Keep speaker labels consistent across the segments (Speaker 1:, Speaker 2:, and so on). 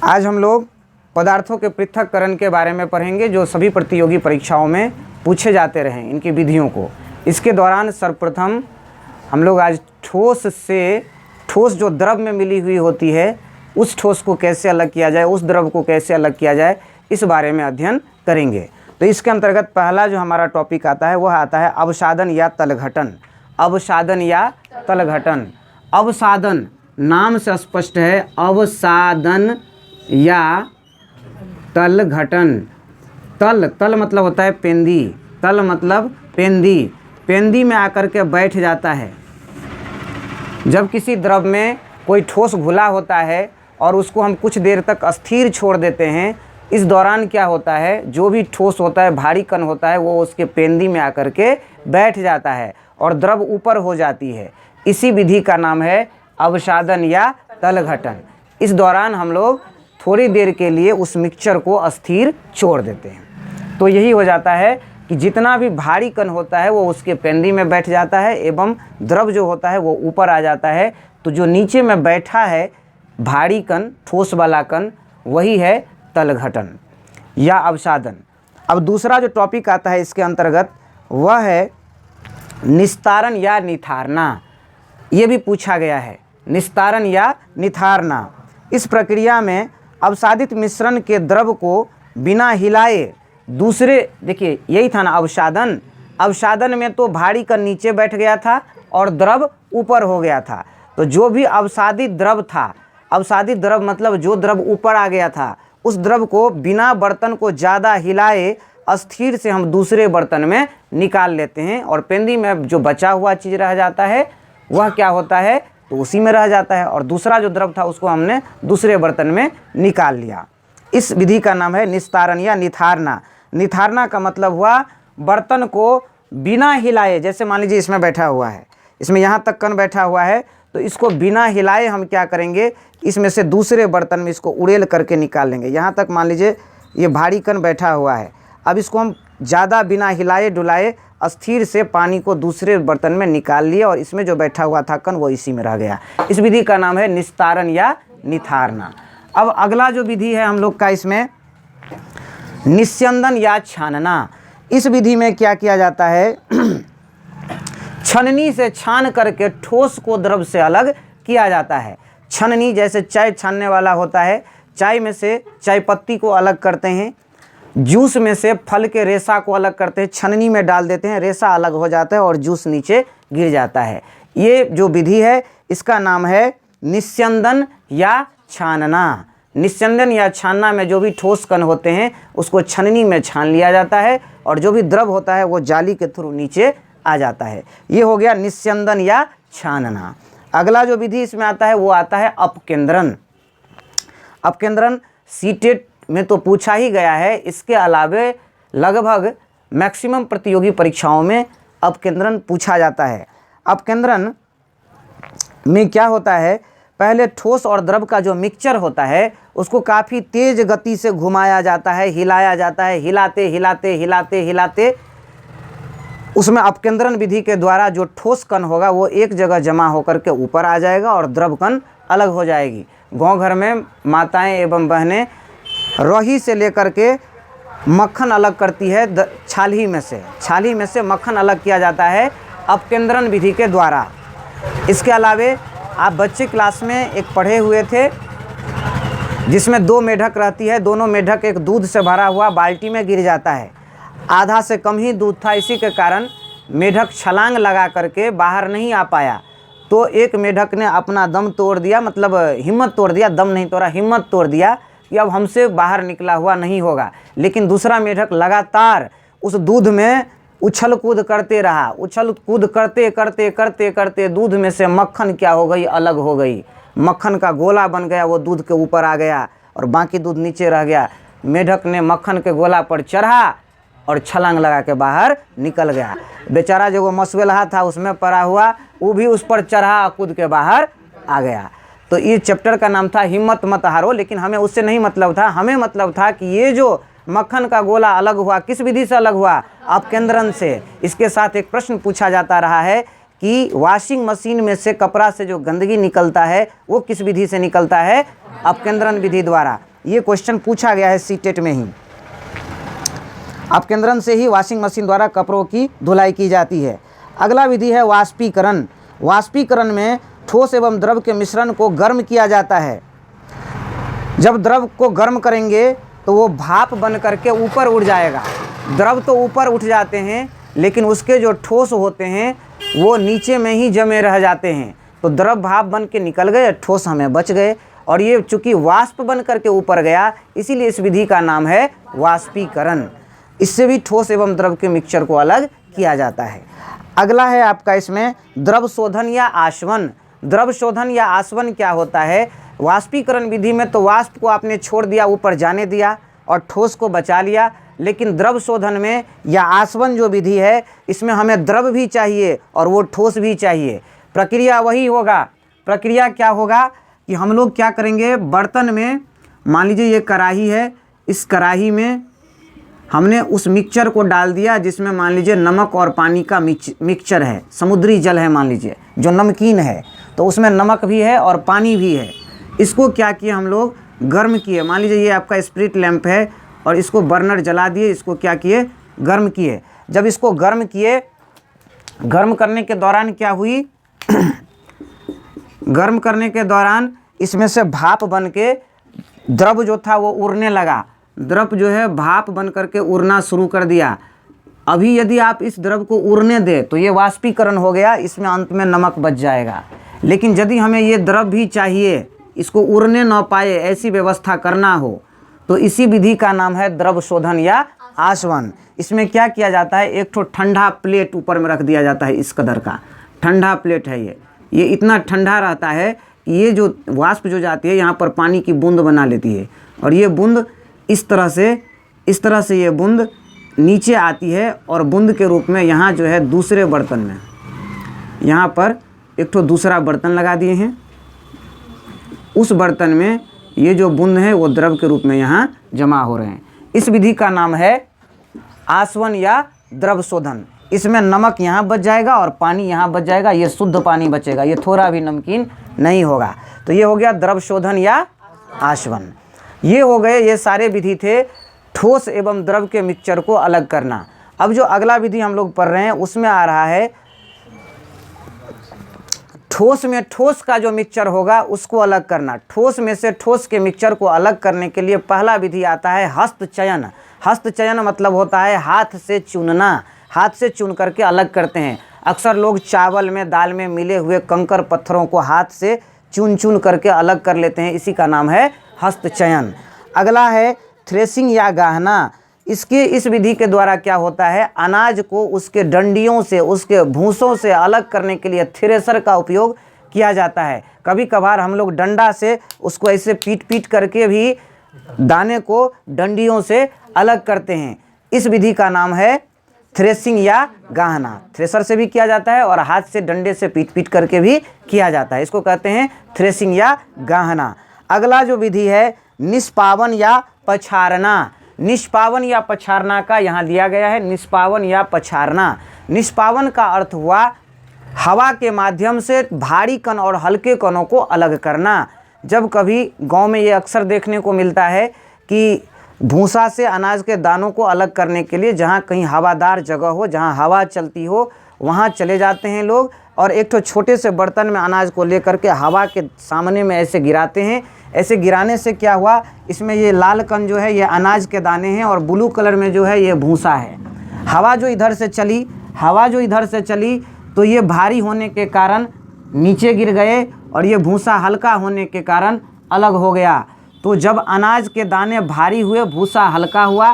Speaker 1: आज हम लोग पदार्थों के पृथक्करण के बारे में पढ़ेंगे, जो सभी प्रतियोगी परीक्षाओं में पूछे जाते रहे, इनकी विधियों को। इसके दौरान सर्वप्रथम हम लोग आज ठोस जो द्रव में मिली हुई होती है, उस ठोस को कैसे अलग किया जाए, उस द्रव को कैसे अलग किया जाए, इस बारे में अध्ययन करेंगे। तो इसके अंतर्गत पहला जो हमारा टॉपिक आता है वह आता है अवसादन या तलघटन। अवसादन या तलघटन। अवसादन नाम से स्पष्ट है, अवसादन या तलघटन। तल मतलब होता है पेंदी, तल मतलब पेंदी, पेंदी में आकर के बैठ जाता है। जब किसी द्रव में कोई ठोस घुला होता है और उसको हम कुछ देर तक अस्थिर छोड़ देते हैं, इस दौरान क्या होता है, जो भी ठोस होता है, भारी कण होता है, वो उसके पेंदी में आकर के बैठ जाता है और द्रव ऊपर हो जाती है। इसी विधि का नाम है अवसादन या तलघटन। इस दौरान हम लोग थोड़ी देर के लिए उस मिक्सचर को अस्थिर छोड़ देते हैं। तो यही हो जाता है कि जितना भी भारी कण होता है वो उसके पेंदी में बैठ जाता है एवं द्रव जो होता है वो ऊपर आ जाता है। तो जो नीचे में बैठा है भारी कण, ठोस वाला कण, वही है तलघटन या अवसादन। अब दूसरा जो टॉपिक आता है इसके अंतर्गत वह है निस्तारण या निथारना। ये भी पूछा गया है, निस्तारण या निथारना। इस प्रक्रिया में अवसादित मिश्रण के द्रव को बिना हिलाए दूसरे, देखिए यही था ना अवसादन। अवसादन में तो भारी कण नीचे बैठ गया था और द्रव ऊपर हो गया था। तो जो भी अवसादित द्रव था, अवसादित द्रव मतलब जो द्रव ऊपर आ गया था, उस द्रव को बिना बर्तन को ज़्यादा हिलाए अस्थिर से हम दूसरे बर्तन में निकाल लेते हैं और पेंदी में जो बचा हुआ चीज़ रह जाता है वह क्या होता है, तो उसी में रह जाता है और दूसरा जो द्रव था उसको हमने दूसरे बर्तन में निकाल लिया। इस विधि का नाम है निस्तारण या निथारना। निथारना का मतलब हुआ बर्तन को बिना हिलाए, जैसे मान लीजिए इसमें बैठा हुआ है, इसमें यहाँ तक कण बैठा हुआ है, तो इसको बिना हिलाए हम क्या करेंगे, इसमें से दूसरे बर्तन में इसको उड़ेल करके निकाल लेंगे। यहाँ तक मान लीजिए ये भारी कण बैठा हुआ है, अब इसको हम ज़्यादा बिना हिलाए डुलाए अस्थिर से पानी को दूसरे बर्तन में निकाल लिए और इसमें जो बैठा हुआ था कण वो इसी में रह गया। इस विधि का नाम है निस्तारण या निथारना। अब अगला जो विधि है हम लोग का, इसमें निस्यंदन या छानना। इस विधि में क्या किया जाता है, छननी से छान करके ठोस को द्रव से अलग किया जाता है। छननी जैसे चाय छानने वाला होता है, चाय में से चाय पत्ती को अलग करते हैं, जूस में से फल के रेशा को अलग करते हैं, छननी में डाल देते हैं, रेशा अलग हो जाता है और जूस नीचे गिर जाता है। ये जो विधि है इसका नाम है निस्यंदन या छानना। निस्यंदन या छानना में जो भी ठोस कण होते हैं उसको छननी में छान लिया जाता है और जो भी द्रव होता है वो जाली के थ्रू नीचे आ जाता है। ये हो गया निस्यंदन या छानना। अगला जो विधि इसमें आता है वो आता है अपकेंद्रन। अपकेंद्रन सीटेट में तो पूछा ही गया है, इसके अलावे लगभग मैक्सिमम प्रतियोगी परीक्षाओं में अपकेंद्रन पूछा जाता है। अपकेंद्रन में क्या होता है, पहले ठोस और द्रव का जो मिक्सचर होता है उसको काफ़ी तेज गति से घुमाया जाता है, हिलाया जाता है, हिलाते हिलाते हिलाते हिलाते उसमें अपकेंद्रन विधि के द्वारा जो ठोस कण होगा वो एक जगह जमा होकर के ऊपर आ जाएगा और द्रव कण अलग हो जाएगी। गांव घर में माताएं एवं बहनें रही से लेकर के मक्खन अलग करती है, छाली में से मक्खन अलग किया जाता है अपकेंद्रन विधि के द्वारा। इसके अलावे आप बच्चे क्लास में एक पढ़े हुए थे जिसमें 2 मेढक रहती है, दोनों मेढक एक दूध से भरा हुआ बाल्टी में गिर जाता है। आधा से कम ही दूध था, इसी के कारण मेढक छलांग लगा करके बाहर नहीं आ पाया। तो एक मेढक ने अपना दम तोड़ दिया, मतलब हिम्मत तोड़ दिया, दम नहीं तोड़ा, हिम्मत तोड़ दिया कि अब हमसे बाहर निकला हुआ नहीं होगा। लेकिन दूसरा मेढक लगातार उस दूध में उछल कूद करते रहा, उछल कूद करते करते करते करते दूध में से मक्खन क्या हो गई, अलग हो गई। मक्खन का गोला बन गया, वो दूध के ऊपर आ गया और बाकी दूध नीचे रह गया। मेढक ने मक्खन के गोला पर चढ़ा और छलांग लगा के बाहर निकल गया। बेचारा जो वो मसवेलहा था उसमें पड़ा हुआ, वो भी उस पर चढ़ा, कूद के बाहर आ गया। तो ये चैप्टर का नाम था हिम्मत मत हारो। लेकिन हमें उससे नहीं मतलब था, हमें मतलब था कि ये जो मक्खन का गोला अलग हुआ किस विधि से अलग हुआ, अपकेंद्रन से। इसके साथ एक प्रश्न पूछा जाता रहा है कि वॉशिंग मशीन में से कपड़ा से जो गंदगी निकलता है वो किस विधि से निकलता है? अपकेंद्रण विधि द्वारा। ये क्वेश्चन पूछा गया है सीटेट में ही। अपकेंद्रण से ही वॉशिंग मशीन द्वारा कपड़ों की धुलाई की जाती है। अगला विधि है वाष्पीकरण। वाष्पीकरण में ठोस एवं द्रव के मिश्रण को गर्म किया जाता है। जब द्रव को गर्म करेंगे तो वो भाप बन करके ऊपर उड़ जाएगा। द्रव तो ऊपर उठ जाते हैं लेकिन उसके जो ठोस होते हैं वो नीचे में ही जमे रह जाते हैं। तो द्रव भाप बन के निकल गए, ठोस हमें बच गए, और ये चूँकि वाष्प बन करके ऊपर गया, इसीलिए इस विधि का नाम है वाष्पीकरण। इससे भी ठोस एवं द्रव के मिक्सचर को अलग किया जाता है। अगला है आपका इसमें द्रव शोधन या आसवन। द्रव शोधन या आसवन क्या होता है? वाष्पीकरण विधि में तो वाष्प को आपने छोड़ दिया, ऊपर जाने दिया और ठोस को बचा लिया, लेकिन द्रव शोधन में या आसवन जो विधि है, इसमें हमें द्रव भी चाहिए और वो ठोस भी चाहिए। प्रक्रिया वही होगा। प्रक्रिया क्या होगा कि हम लोग क्या करेंगे, बर्तन में मान लीजिए ये कढ़ाई है, इस कढ़ाई में हमने उस मिक्सचर को डाल दिया जिसमें मान लीजिए नमक और पानी का मिक्सचर है, समुद्री जल है मान लीजिए जो नमकीन है, तो उसमें नमक भी है और पानी भी है। इसको क्या किए हम लोग, गर्म किए। मान लीजिए ये आपका स्प्रिट लैंप है और इसको बर्नर जला दिए, इसको क्या किए, गर्म किए। जब इसको गर्म किए, गर्म करने के दौरान क्या हुई गर्म करने के दौरान इसमें से भाप बन के द्रव जो था वो उड़ने लगा। द्रव जो है भाप बन करके उड़ना शुरू कर दिया। अभी यदि आप इस द्रव को उड़ने दें तो ये वाष्पीकरण हो गया, इसमें अंत में नमक बच जाएगा। लेकिन यदि हमें ये द्रव भी चाहिए, इसको उड़ने न पाए, ऐसी व्यवस्था करना हो, तो इसी विधि का नाम है द्रव शोधन या आसवन। इसमें क्या किया जाता है, एक ठो ठंडा प्लेट ऊपर में रख दिया जाता है, इस कदर का ठंडा प्लेट है ये इतना ठंडा रहता है कि ये जो वाष्प जो जाती है यहाँ पर पानी की बूंद बना लेती है, और ये बूंद इस तरह से ये बूंद नीचे आती है और बूंद के रूप में यहाँ जो है दूसरे बर्तन में, यहाँ पर एक ठो दूसरा बर्तन लगा दिए हैं। उस बर्तन में ये जो बूंद है वो द्रव के रूप में यहाँ जमा हो रहे हैं। इस विधि का नाम है आसवन या द्रव शोधन। इसमें नमक यहाँ बच जाएगा और पानी यहाँ बच जाएगा, ये शुद्ध पानी बचेगा, ये थोड़ा भी नमकीन नहीं होगा। तो ये हो गया द्रव शोधन या आसवन। ये हो गए, ये सारे विधि थे ठोस एवं द्रव के मिक्सचर को अलग करना। अब जो अगला विधि हम लोग पढ़ रहे हैं उसमें आ रहा है ठोस में ठोस का जो मिक्सचर होगा उसको अलग करना। ठोस में से ठोस के मिक्सचर को अलग करने के लिए पहला विधि आता है हस्तचयन। हस्तचयन मतलब होता है हाथ से चुनना। हाथ से चुन करके अलग करते हैं। अक्सर लोग चावल में, दाल में मिले हुए कंकर पत्थरों को हाथ से चुन चुन करके अलग कर लेते हैं, इसी का नाम है हस्तचयन। अगला है थ्रेसिंग या गाहना। इस विधि के द्वारा क्या होता है, अनाज को उसके डंडियों से, उसके भूसों से अलग करने के लिए थ्रेसर का उपयोग किया जाता है। कभी कभार हम लोग डंडा से उसको ऐसे पीट पीट करके भी दाने को डंडियों से अलग करते हैं। इस विधि का नाम है थ्रेसिंग या गाहना। थ्रेसर से भी किया जाता है और हाथ से डंडे से पीट पीट करके भी किया जाता है, इसको कहते हैं थ्रेसिंग या गाहना। अगला जो विधि है निष्पावन या पछारना। निष्पावन या पछारना का यहाँ दिया गया है, निष्पावन या पछारना। निष्पावन का अर्थ हुआ हवा के माध्यम से भारी कण और हल्के कणों को अलग करना। जब कभी गांव में ये अक्सर देखने को मिलता है कि भूसा से अनाज के दानों को अलग करने के लिए जहाँ कहीं हवादार जगह हो, जहाँ हवा चलती हो, वहाँ चले जाते हैं लोग और एक तो छोटे से बर्तन में अनाज को लेकर के हवा के सामने में ऐसे गिराते हैं। ऐसे गिराने से क्या हुआ, इसमें ये लाल कण जो है ये अनाज के दाने हैं और ब्लू कलर में जो है ये भूसा है। हवा जो इधर से चली तो ये भारी होने के कारण नीचे गिर गए और ये भूसा हल्का होने के कारण अलग हो गया। तो जब अनाज के दाने भारी हुए, भूसा हल्का हुआ,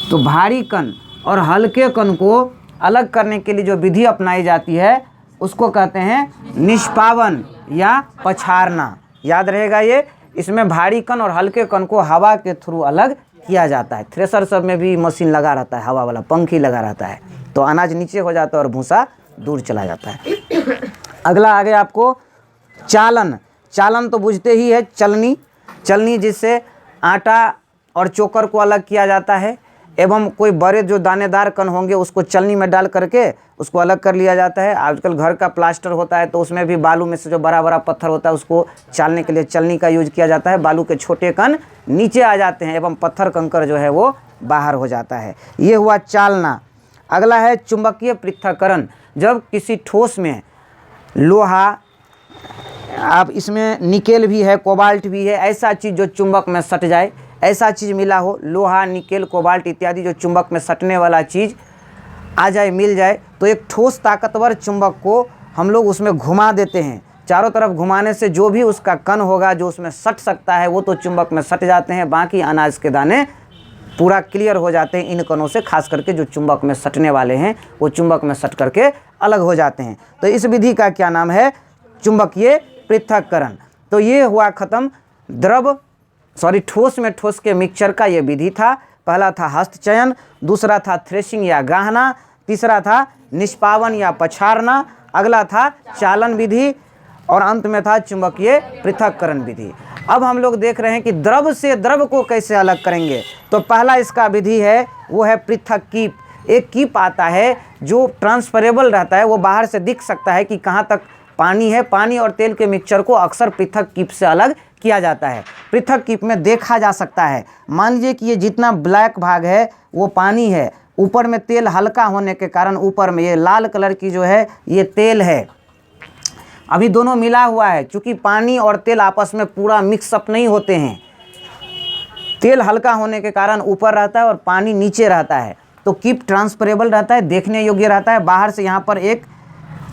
Speaker 1: तो भारी कण और हल्के कण को अलग करने के लिए जो विधि अपनाई जाती है उसको कहते हैं निष्पावन या पछारना। याद रहेगा ये। इसमें भारी कण और हल्के कण को हवा के थ्रू अलग किया जाता है। थ्रेसर सब में भी मशीन लगा रहता है, हवा वाला पंखी लगा रहता है, तो अनाज नीचे हो जाता है और भूसा दूर चला जाता है। अगला आगे आपको चालन। चालन तो बुझते ही है, चलनी। चलनी जिससे आटा और चोकर को अलग किया जाता है। एवं कोई बड़े जो दानेदार कण होंगे उसको चलनी में डाल करके उसको अलग कर लिया जाता है। आजकल घर का प्लास्टर होता है तो उसमें भी बालू में से जो बड़ा बड़ा पत्थर होता है उसको चालने के लिए चलनी का यूज किया जाता है। बालू के छोटे कण नीचे आ जाते हैं एवं पत्थर कंकड़ जो है वो बाहर हो जाता है। ये हुआ चालना। अगला है चुंबकीय पृथक्करण। जब किसी ठोस में लोहा, आप इसमें निकेल भी है, कोबाल्ट भी है, ऐसा चीज़ जो चुंबक में सट जाए, ऐसा चीज़ मिला हो, लोहा, निकेल, कोबाल्ट इत्यादि जो चुंबक में सटने वाला चीज़ आ जाए, मिल जाए, तो एक ठोस ताकतवर चुंबक को हम लोग उसमें घुमा देते हैं। चारों तरफ घुमाने से जो भी उसका कण होगा जो उसमें सट सकता है वो तो चुंबक में सट जाते हैं, बाकी अनाज के दाने पूरा क्लियर हो जाते हैं इन कणों से। खास करके जो चुंबक में सटने वाले हैं वो चुंबक में सट करके अलग हो जाते हैं। तो इस विधि का क्या नाम है? चुंबकीय पृथक्करण। तो ये हुआ ख़त्म ठोस में ठोस के मिक्सचर का ये विधि था। पहला था हस्तचयन, दूसरा था थ्रेशिंग या गाहना, तीसरा था निष्पावन या पछाड़ना, अगला था चालन विधि और अंत में था चुंबकीय पृथक्करण विधि। अब हम लोग देख रहे हैं कि द्रव से द्रव को कैसे अलग करेंगे। तो पहला इसका विधि है वो है पृथक कीप। एक कीप आता है जो ट्रांसफरेबल रहता है, वो बाहर से दिख सकता है कि कहाँ तक पानी है। पानी और तेल के मिक्सचर को अक्सर पृथक कीप से अलग किया जाता है। पृथक कीप में देखा जा सकता है, मान लीजिए कि ये जितना ब्लैक भाग है वो पानी है, ऊपर में तेल हल्का होने के कारण ऊपर में ये लाल कलर की जो है ये तेल है। अभी दोनों मिला हुआ है, चूँकि पानी और तेल आपस में पूरा मिक्सअप नहीं होते हैं। तेल हल्का होने के कारण ऊपर रहता है और पानी नीचे रहता है, तो कीप ट्रांसफरेबल रहता है, देखने योग्य रहता है। बाहर से यहाँ पर एक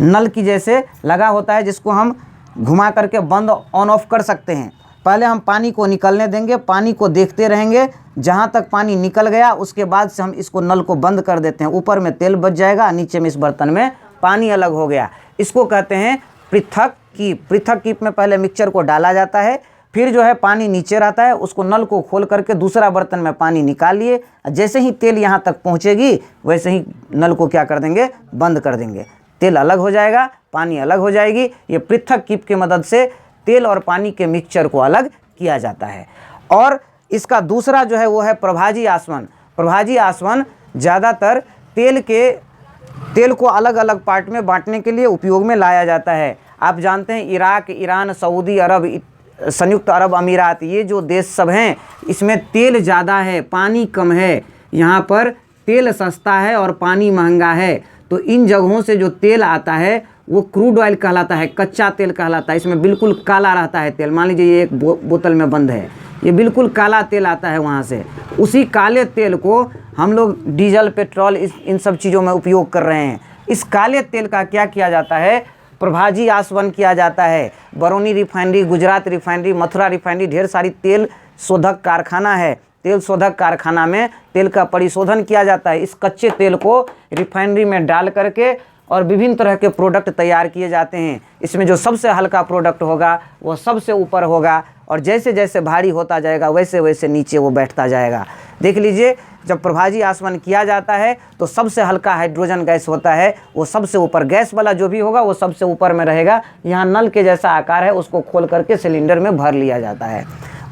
Speaker 1: नल की जैसे लगा होता है जिसको हम घुमा करके बंद ऑन ऑफ कर सकते हैं। पहले हम पानी को निकलने देंगे, पानी को देखते रहेंगे, जहाँ तक पानी निकल गया उसके बाद से हम इसको नल को बंद कर देते हैं। ऊपर में तेल बच जाएगा, नीचे में इस बर्तन में पानी अलग हो गया। इसको कहते हैं पृथक कीप। पृथक कीप में पहले मिक्सचर को डाला जाता है, फिर जो है पानी नीचे रहता है, उसको नल को खोल करके दूसरा बर्तन में पानी निकाल लिए। जैसे ही तेल यहाँ तक पहुँचेगी वैसे ही नल को क्या कर देंगे? बंद कर देंगे। तेल अलग हो जाएगा, पानी अलग हो जाएगी। ये पृथक कीप की मदद से तेल और पानी के मिक्सचर को अलग किया जाता है। और इसका दूसरा जो है वो है प्रभाजी आसवन। प्रभाजी आसवन ज़्यादातर तेल को अलग अलग पार्ट में बांटने के लिए उपयोग में लाया जाता है। आप जानते हैं इराक, ईरान, सऊदी अरब, संयुक्त अरब अमीरात, ये जो देश सब हैं इसमें तेल ज़्यादा है, पानी कम है। यहाँ पर तेल सस्ता है और पानी महंगा है, तो इन जगहों से जो तेल आता है वो क्रूड ऑयल कहलाता है, कच्चा तेल कहलाता है। इसमें बिल्कुल काला रहता है तेल। मान लीजिए ये एक बोतल में बंद है, ये बिल्कुल काला तेल आता है वहाँ से। उसी काले तेल को हम लोग डीजल, पेट्रोल इन सब चीज़ों में उपयोग कर रहे हैं। इस काले तेल का क्या किया जाता है? प्रभाजी आसवन किया जाता है। Barauni refinery, Gujarat refinery, Mathura refinery, ढेर सारी तेल शोधक कारखाना है। तेल शोधक कारखाना में तेल का परिशोधन किया जाता है। इस कच्चे तेल को रिफाइनरी में डाल करके और विभिन्न तरह के प्रोडक्ट तैयार किए जाते हैं। इसमें जो सबसे हल्का प्रोडक्ट होगा वो सबसे ऊपर होगा और जैसे जैसे भारी होता जाएगा वैसे वैसे नीचे वो बैठता जाएगा। देख लीजिए, जब प्रभाजी आसवन किया जाता है तो सबसे हल्का हाइड्रोजन गैस होता है, वो सबसे ऊपर, गैस वाला जो भी होगा वो सबसे ऊपर में रहेगा। यहाँ नल के जैसा आकार है, उसको खोल करके सिलेंडर में भर लिया जाता है।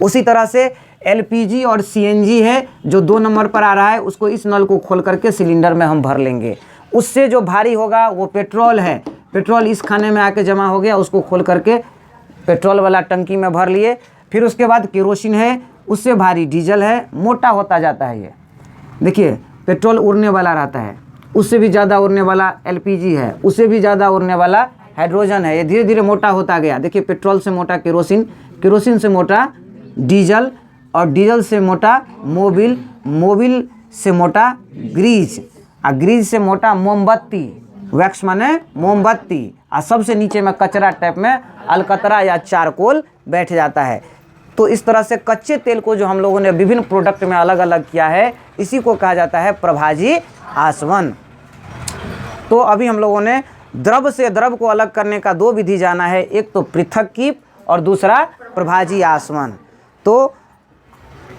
Speaker 1: उसी तरह से एलपीजी और सीएनजी है जो 2 नंबर पर आ रहा है, उसको इस नल को खोल करके सिलेंडर में हम भर लेंगे। उससे जो भारी होगा वो पेट्रोल है। पेट्रोल इस खाने में आके जमा हो गया, उसको खोल करके पेट्रोल वाला टंकी में भर लिए। फिर उसके बाद केरोसिन है, उससे भारी डीजल है, मोटा होता जाता है। ये देखिए, पेट्रोल उड़ने वाला रहता है, उससे भी ज़्यादा उड़ने वाला एलपीजी है, उससे भी ज़्यादा उड़ने वाला हाइड्रोजन है। ये धीरे धीरे मोटा होता गया। देखिए, पेट्रोल से मोटा केरोसिन, केरोसिन से मोटा डीजल और डीजल से मोटा मोबिल, मोबिल से मोटा ग्रीज और ग्रीज से मोटा मोमबत्ती, वैक्स माने मोमबत्ती, और सबसे नीचे में कचरा टाइप में अलकतरा या चारकोल बैठ जाता है। तो इस तरह से कच्चे तेल को जो हम लोगों ने विभिन्न प्रोडक्ट में अलग अलग किया है, इसी को कहा जाता है प्रभाजी आसवन। तो अभी हम लोगों ने द्रव से द्रव को अलग करने का 2 विधि जाना है, एक तो पृथक कीप और दूसरा प्रभाजी आसवन। तो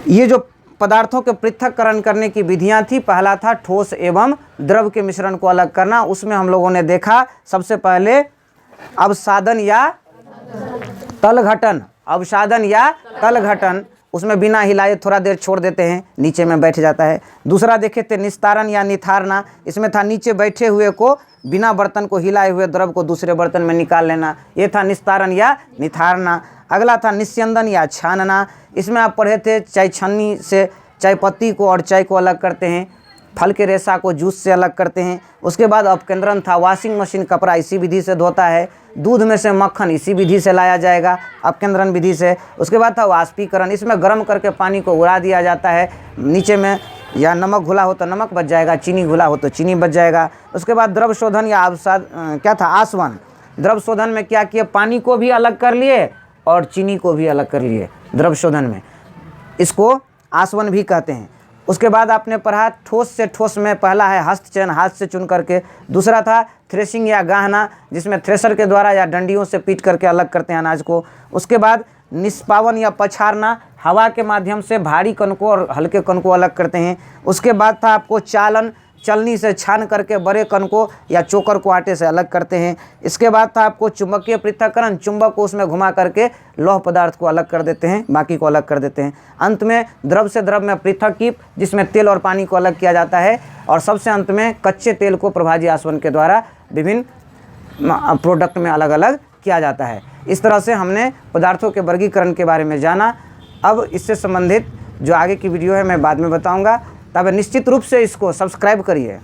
Speaker 1: ये जो पदार्थों के पृथक्करण करने की विधियां थी, पहला था ठोस एवं द्रव के मिश्रण को अलग करना। उसमें हम लोगों ने देखा सबसे पहले अवसादन या तलघटन। अवसादन या तलघटन उसमें बिना हिलाए थोड़ा देर छोड़ देते हैं, नीचे में बैठ जाता है। दूसरा देखे थे निस्तारण या निथारना, इसमें था नीचे बैठे हुए को बिना बर्तन को हिलाए हुए द्रव को दूसरे बर्तन में निकाल लेना, ये था निस्तारण या निथारना। अगला था निस्यंदन या छानना, इसमें आप पढ़े थे चाय छन्नी से चाय पत्ती को और चाय को अलग करते हैं, फल के रेशा को जूस से अलग करते हैं। उसके बाद अपकेंद्रन था, वॉशिंग मशीन कपड़ा इसी विधि से धोता है। दूध में से मक्खन इसी विधि से लाया जाएगा, अपकेंद्रन विधि से। उसके बाद था वाष्पीकरण, इसमें गर्म करके पानी को उड़ा दिया जाता है, नीचे में या नमक घुला हो तो नमक बच जाएगा, चीनी घुला हो तो चीनी बच जाएगा। उसके बाद द्रव शोधन या अवसाद क्या था, आसवन। द्रव शोधन में क्या किए, पानी को भी अलग कर लिए और चीनी को भी अलग कर लिए द्रव शोधन में, इसको आसवन भी कहते हैं। उसके बाद आपने पढ़ा ठोस से ठोस में पहला है हस्तचयन, हाथ से चुन करके। दूसरा था थ्रेशिंग या गाहना, जिसमें थ्रेशर के द्वारा या डंडियों से पीट करके अलग करते हैं अनाज को। उसके बाद निष्पावन या पछाड़ना, हवा के माध्यम से भारी कण को और हल्के कण को अलग करते हैं। उसके बाद था आपको चालन, चलनी से छान करके बड़े कण को या चोकर को आटे से अलग करते हैं। इसके बाद था आपको चुंबकीय पृथक्करण, चुंबक को उसमें घुमा करके लौह पदार्थ को अलग कर देते हैं, बाकी को अलग कर देते हैं। अंत में द्रव से द्रव में पृथक्कीप, जिसमें तेल और पानी को अलग किया जाता है। और सबसे अंत में कच्चे तेल को प्रभाजी आसवन के द्वारा विभिन्न प्रोडक्ट में अलग अलग किया जाता है। इस तरह से हमने पदार्थों के वर्गीकरण के बारे में जाना। अब इससे संबंधित जो आगे की वीडियो है मैं बाद में बताऊँगा, तब निश्चित रूप से इसको सब्सक्राइब करिए।